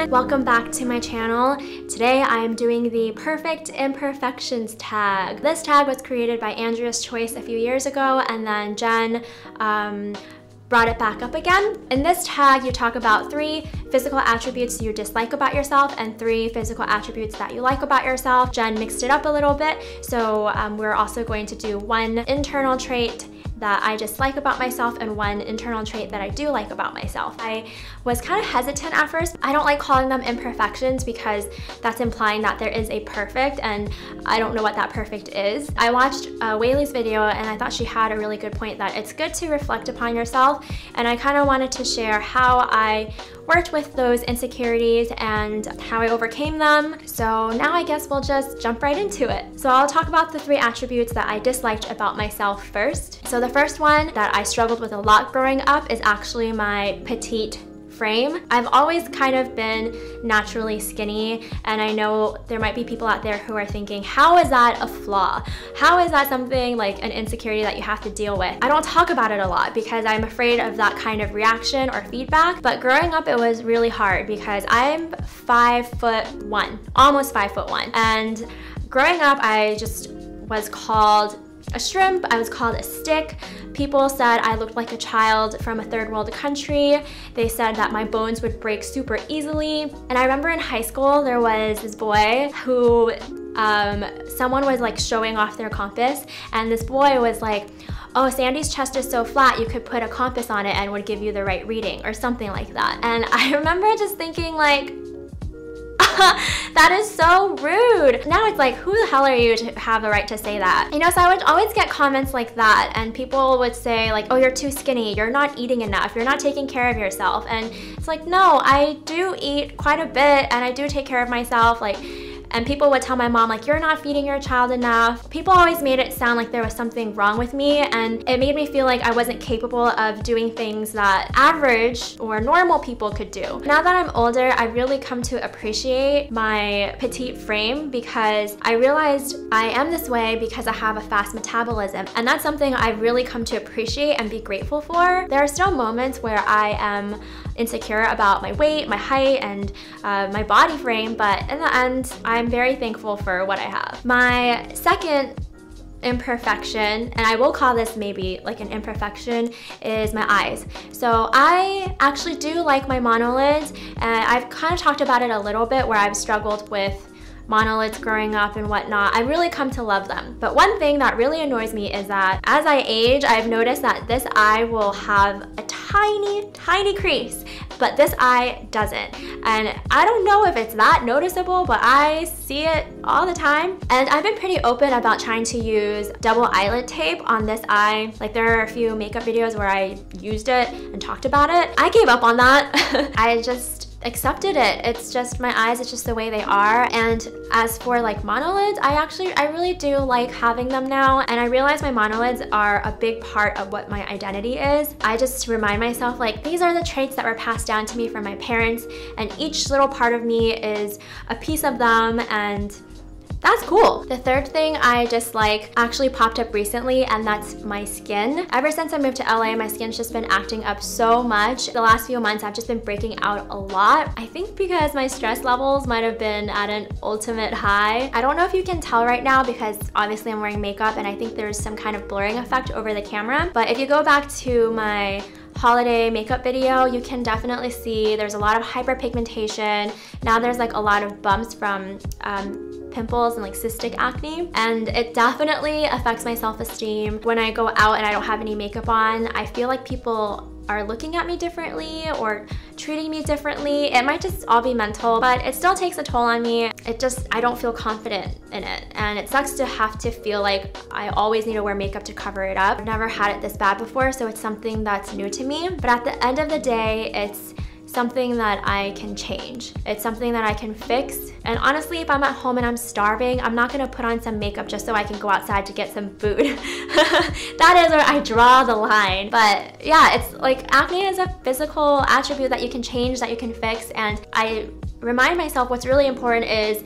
everyone, welcome back to my channel. Today I am doing the Perfect Imperfections tag. This tag was created by Andrea's Choice a few years ago, and then Jen brought it back up again. In this tag, you talk about 3 physical attributes you dislike about yourself and 3 physical attributes that you like about yourself. Jen mixed it up a little bit, so we're also going to do 1 internal trait that I dislike about myself and 1 internal trait that I do like about myself. I was kind of hesitant at first. I don't like calling them imperfections because that's implying that there is a perfect, and I don't know what that perfect is. I watched Whaley's video and I thought she had a really good point that it's good to reflect upon yourself, and I kind of wanted to share how I worked with those insecurities and how I overcame them. So now I guess we'll just jump right into it. So I'll talk about the 3 attributes that I disliked about myself first. So the first one that I struggled with a lot growing up is actually my petite frame. I've always kind of been naturally skinny, and I know there might be people out there who are thinking, how is that a flaw? How is that something like an insecurity that you have to deal with? I don't talk about it a lot because I'm afraid of that kind of reaction or feedback, but growing up it was really hard because I'm 5'1", almost 5'1", and growing up I just was called a shrimp, I was called a stick. People said I looked like a child from a third world country. They said that my bones would break super easily. And I remember in high school there was this boy who someone was like showing off their compass, and this boy was like, oh, Sandy's chest is so flat you could put a compass on it and would give you the right reading or something like that. And I remember just thinking like, that is so rude. Now it's like, who the hell are you to have the right to say that? You know, so I would always get comments like that, and people would say like, oh, you're too skinny, you're not eating enough, you're not taking care of yourself. And it's like, no, I do eat quite a bit and I do take care of myself. Like, and people would tell my mom like, you're not feeding your child enough. People always made it sound like there was something wrong with me, and it made me feel like I wasn't capable of doing things that average or normal people could do. Now that I'm older, I really come to appreciate my petite frame because I realized I am this way because I have a fast metabolism, and that's something I've really come to appreciate and be grateful for. There are still moments where I am insecure about my weight, my height, and my body frame, but in the end, I'm very thankful for what I have. My second imperfection, and I will call this maybe like an imperfection, is my eyes. So I actually do like my monolids, and I've kind of talked about it a little bit where I've struggled with monolids growing up and whatnot. I really come to love them. But one thing that really annoys me is that as I age, I've noticed that this eye will have a tiny crease, but this eye doesn't. And I don't know if it's that noticeable, but I see it all the time. And I've been pretty open about trying to use double eyelid tape on this eye. Like, there are a few makeup videos where I used it and talked about it. I gave up on that. I just accepted it. It's just my eyes, it's just the way they are. And as for like monolids, I really do like having them now, and I realize my monolids are a big part of what my identity is. I just remind myself like, these are the traits that were passed down to me from my parents, and each little part of me is a piece of them, and that's cool. The third thing I dislike actually popped up recently, and that's my skin. Ever since I moved to LA, my skin's just been acting up so much. The last few months, I've just been breaking out a lot. I think because my stress levels might have been at an ultimate high. I don't know if you can tell right now because obviously I'm wearing makeup, and I think there's some kind of blurring effect over the camera. But if you go back to my holiday makeup video, you can definitely see there's a lot of hyperpigmentation. Now there's like a lot of bumps from pimples and like cystic acne, and it definitely affects my self-esteem. When I go out and I don't have any makeup on, I feel like people are looking at me differently or treating me differently. It might just all be mental, but it still takes a toll on me. I don't feel confident in it, and it sucks to have to feel like I always need to wear makeup to cover it up. I've never had it this bad before, so it's something that's new to me. But at the end of the day, it's something that I can change. It's something that I can fix. And honestly, if I'm at home and I'm starving, I'm not gonna put on some makeup just so I can go outside to get some food. That is where I draw the line. But yeah, it's like acne is a physical attribute that you can change, that you can fix. And I remind myself what's really important is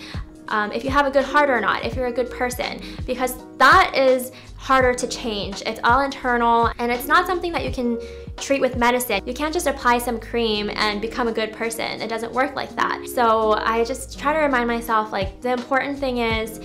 if you have a good heart or not, if you're a good person, because that is harder to change. It's all internal, and it's not something that you can treat with medicine. You can't just apply some cream and become a good person. It doesn't work like that. So I just try to remind myself, like, the important thing is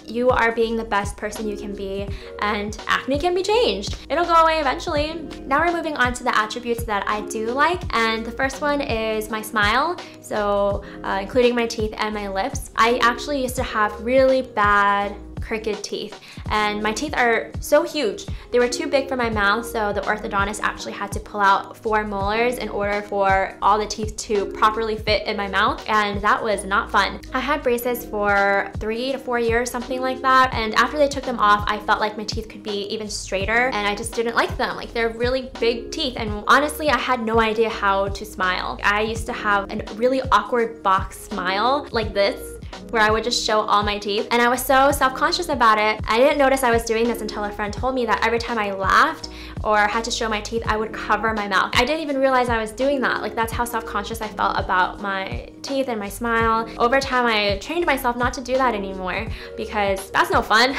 you are being the best person you can be, and acne can be changed. It'll go away eventually. Now we're moving on to the attributes that I do like, and the first one is my smile, so including my teeth and my lips. I actually used to have really bad crooked teeth, and my teeth are so huge. They were too big for my mouth, so the orthodontist actually had to pull out 4 molars in order for all the teeth to properly fit in my mouth, and that was not fun. I had braces for 3 to 4 years, something like that, and after they took them off, I felt like my teeth could be even straighter, and I just didn't like them. Like, they're really big teeth, and honestly, I had no idea how to smile. I used to have a really awkward box smile like this, where I would just show all my teeth, and I was so self-conscious about it. I didn't notice I was doing this until a friend told me that every time I laughed or had to show my teeth, I would cover my mouth. I didn't even realize I was doing that. Like, that's how self-conscious I felt about my teeth and my smile. Over time, I trained myself not to do that anymore, because that's no fun.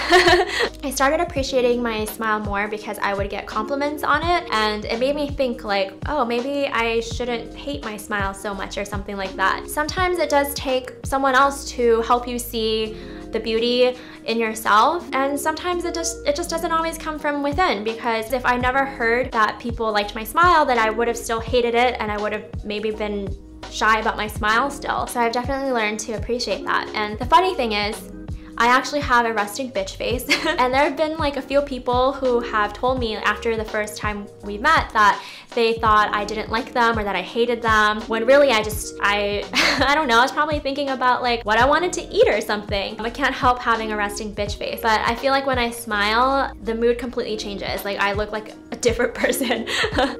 I started appreciating my smile more because I would get compliments on it, and it made me think, like, oh, maybe I shouldn't hate my smile so much or something like that. Sometimes it does take someone else to help you see the beauty in yourself, and sometimes it just doesn't always come from within, because if I never heard that people liked my smile, then I would have still hated it, and I would have maybe been shy about my smile still. So I've definitely learned to appreciate that. And the funny thing is, I actually have a resting bitch face, and there have been like a few people who have told me after the first time we met that they thought I didn't like them or that I hated them, when really I don't know, I was probably thinking about like what I wanted to eat or something. I can't help having a resting bitch face, but I feel like when I smile, the mood completely changes. Like, I look like a different person.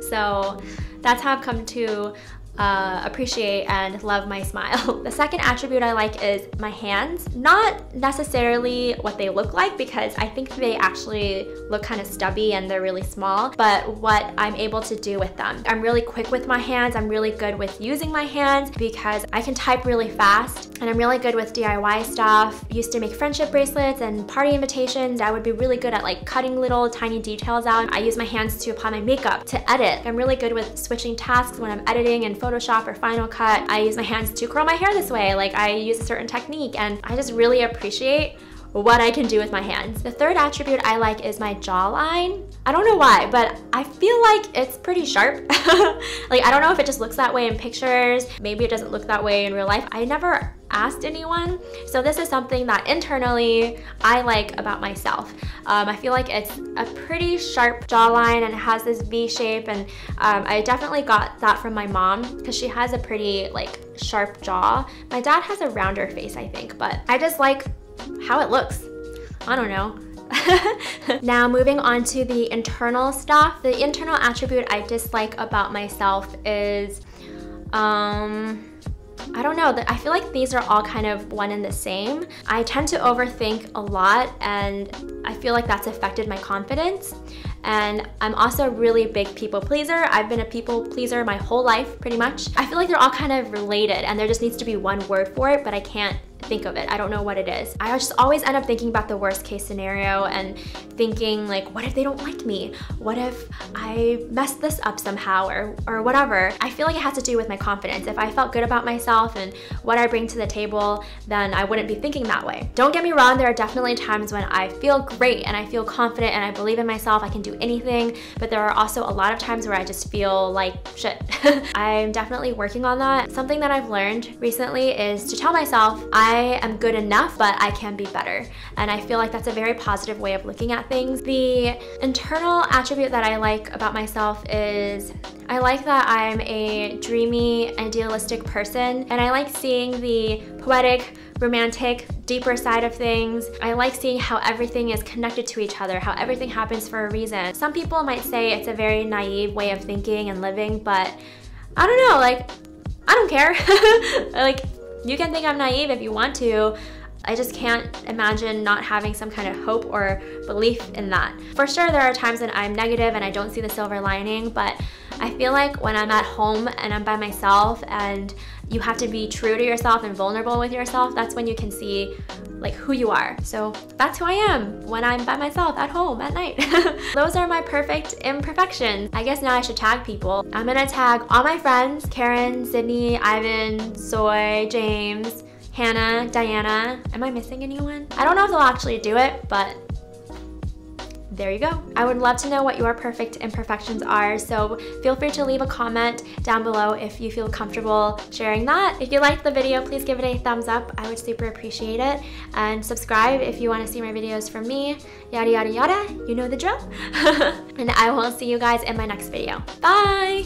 So that's how I've come to appreciate and love my smile. The second attribute I like is my hands. Not necessarily what they look like, because I think they actually look kind of stubby and they're really small, but what I'm able to do with them. I'm really quick with my hands. I'm really good with using my hands because I can type really fast, and I'm really good with DIY stuff. Used to make friendship bracelets and party invitations. I would be really good at like cutting little tiny details out. I use my hands to apply my makeup, to edit. I'm really good with switching tasks when I'm editing in Photoshop or Final Cut. I use my hands to curl my hair this way. Like, I use a certain technique, and I just really appreciate what I can do with my hands. The third attribute I like is my jawline. I don't know why, but I feel like it's pretty sharp. Like, I don't know if it just looks that way in pictures. Maybe it doesn't look that way in real life. I never asked anyone. So this is something that internally I like about myself. I feel like it's a pretty sharp jawline, and it has this V shape, and I definitely got that from my mom because she has a pretty like sharp jaw. My dad has a rounder face, I think, but I just like how it looks. I don't know. Now moving on to the internal stuff. The internal attribute I dislike about myself is I don't know, I feel like these are all kind of one and the same. I tend to overthink a lot, and I feel like that's affected my confidence. And I'm also a really big people pleaser. I've been a people pleaser my whole life, pretty much. I feel like they're all kind of related, and there just needs to be one word for it, but I can't think of it. I don't know what it is. I just always end up thinking about the worst case scenario and thinking like, what if they don't like me? What if I messed this up somehow, or whatever? I feel like it has to do with my confidence. If I felt good about myself and what I bring to the table, then I wouldn't be thinking that way. Don't get me wrong, there are definitely times when I feel great and I feel confident and I believe in myself, I can do anything, but there are also a lot of times where I just feel like shit. I'm definitely working on that. Something that I've learned recently is to tell myself I am good enough, but I can be better. And I feel like that's a very positive way of looking at things. The internal attribute that I like about myself is I like that I'm a dreamy, idealistic person, and I like seeing the poetic, romantic, deeper side of things. I like seeing how everything is connected to each other, how everything happens for a reason. Some people might say it's a very naive way of thinking and living, but I don't know, like, I don't care. Like, you can think I'm naive if you want to. I just can't imagine not having some kind of hope or belief in that. For sure, there are times when I'm negative and I don't see the silver lining, but I feel like when I'm at home and I'm by myself and you have to be true to yourself and vulnerable with yourself, that's when you can see like who you are. So that's who I am when I'm by myself at home at night. Those are my perfect imperfections. I guess now I should tag people. I'm gonna tag all my friends, Karen, Sydney, Ivan, Soy, James, Hannah, Diana. Am I missing anyone? I don't know if they'll actually do it, but there you go. I would love to know what your perfect imperfections are, so feel free to leave a comment down below if you feel comfortable sharing that. If you liked the video, please give it a thumbs up. I would super appreciate it. And subscribe if you want to see more videos from me. Yada yada yada, you know the drill. And I will see you guys in my next video. Bye!